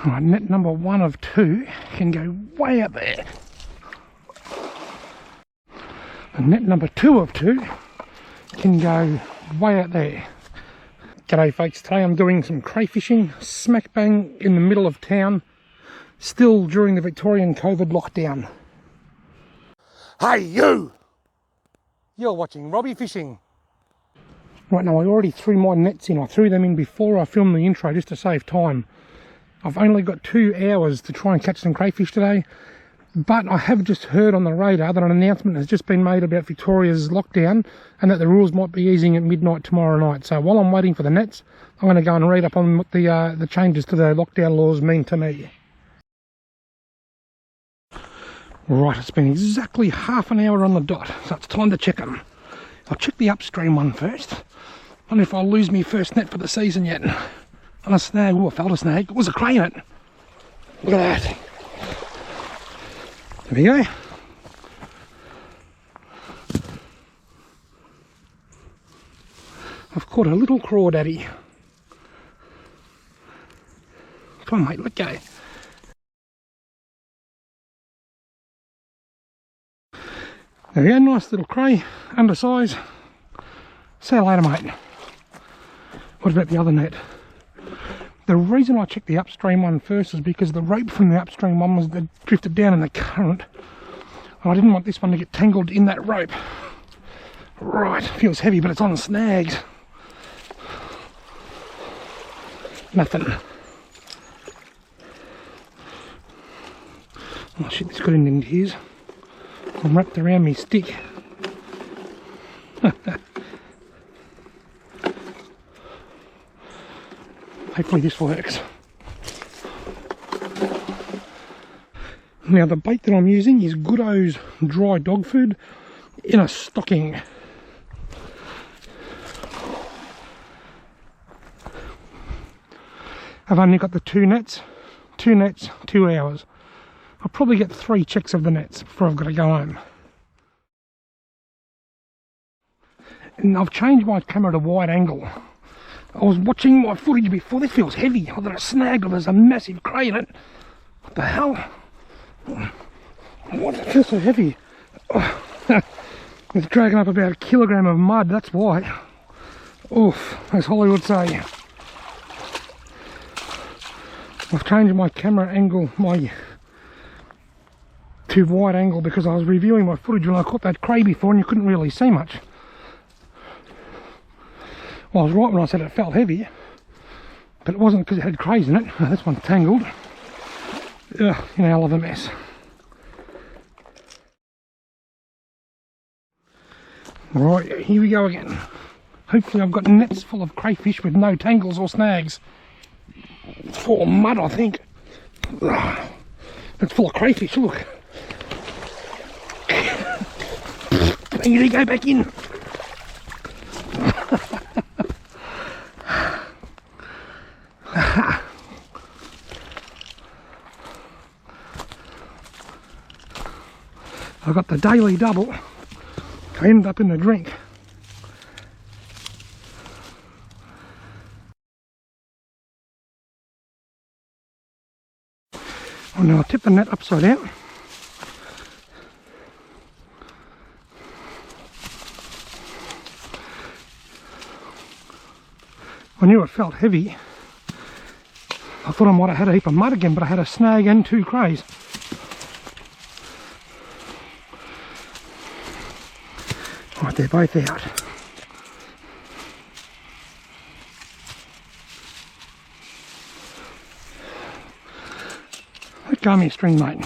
Right, net number 1 of 2 can go way up there. And net number 2 of 2 can go way out there. G'day folks, today I'm doing some crayfishing, smack bang in the middle of town, still during the Victorian COVID lockdown. Hey you! You're watching Robbie Fishing. Right, now I already threw my nets in. I threw them in before I filmed the intro just to save time. I've only got 2 hours to try and catch some crayfish today, but I have just heard on the radar that an announcement has just been made about Victoria's lockdown and that the rules might be easing at midnight tomorrow night. So while I'm waiting for the nets, I'm going to go and read up on what the changes to the lockdown laws mean to me. Right, it's been exactly half an hour on the dot, so it's time to check them. I'll check the upstream one first. I wonder if I'll lose my first net for the season yet. On a snag. Oh, I felt a snag. It was a cray in it. Look at that. There we go. I've caught a little crawdaddy. Come on mate, let go. There we go, nice little cray, undersize. See you later mate. What about the other net? The reason I checked the upstream one first is because the rope from the upstream one was drifted down in the current. And I didn't want this one to get tangled in that rope. Right, feels heavy but it's on snags. Nothing. Oh shit, this got into his. I'm wrapped around me stick. Hopefully this works. Now the bait that I'm using is Goodo's dry dog food in a stocking. I've only got the 2 nets, 2 hours. I'll probably get 3 checks of the nets before I've got to go home. And I've changed my camera to wide angle. I was watching my footage before. This feels heavy. I got a snag or there's a massive cray in it. What the hell? What? It feels so heavy. Oh, it's dragging up about 1 kilogram of mud, that's why. Oof, as Hollywood say. I've changed my camera angle, to wide angle because I was reviewing my footage when I caught that cray before and you couldn't really see much. Well, I was right when I said it felt heavy, but it wasn't because it had crays in it. Oh, this one's tangled. Ugh, in a hell of a mess. Right, here we go again. Hopefully I've got nets full of crayfish with no tangles or snags. It's full of mud, I think. Ugh, it's full of crayfish, look. I need to go back in. I got the daily double. I ended up in the drink. Oh, now I'll tip the net upside down. I knew it felt heavy. I thought I might have had a heap of mud again, but I had a snag and 2 crays. Right, they're both out. Let go of me string, mate.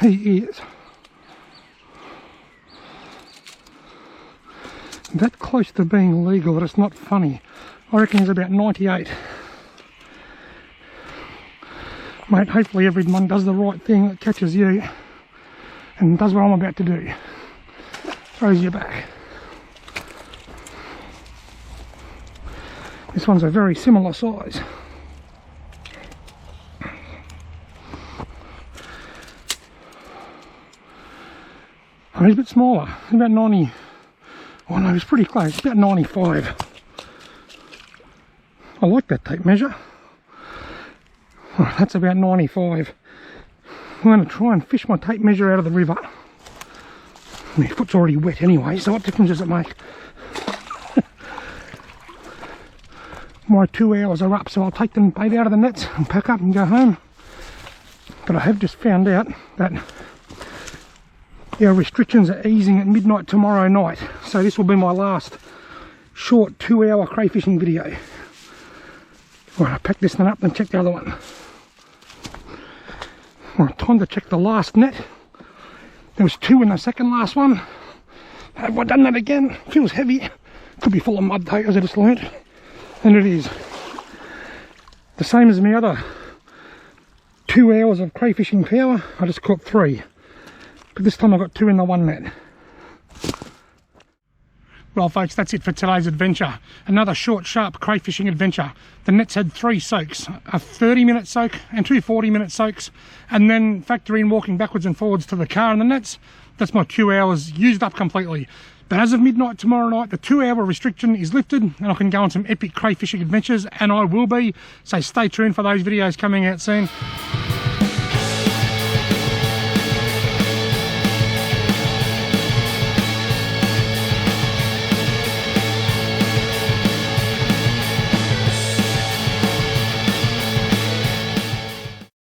He is that close to being legal that it's not funny. I reckon he's about 98. Mate, hopefully everyone does the right thing that catches you and does what I'm about to do. Throws you back. This one's a very similar size. Oh, he's a bit smaller. He's about 90. Oh no, he's pretty close. About 95. I like that tape measure. Right, that's about 95. I'm going to try and fish my tape measure out of the river. My foot's already wet anyway, so what difference does it make? My 2 hours are up, so I'll take them bait out of the nets and pack up and go home. But I have just found out that our restrictions are easing at midnight tomorrow night, so this will be my last short 2-hour crayfishing video. Right, I'll pack this one up and check the other one. Right, time to check the last net. There was 2 in the second last one. Have I done that again? Feels heavy. Could be full of mud though, as I just learnt. And it is. The same as my other 2 hours of crayfishing power, I just caught 3. But this time I got 2 in the one net. Well folks, that's it for today's adventure. Another short, sharp crayfishing adventure. The nets had 3 soaks, a 30-minute soak and 2 40-minute soaks, and then factor in walking backwards and forwards to the car and the nets. That's my 2 hours used up completely. But as of midnight tomorrow night, the 2-hour restriction is lifted and I can go on some epic crayfishing adventures, and I will be. So stay tuned for those videos coming out soon.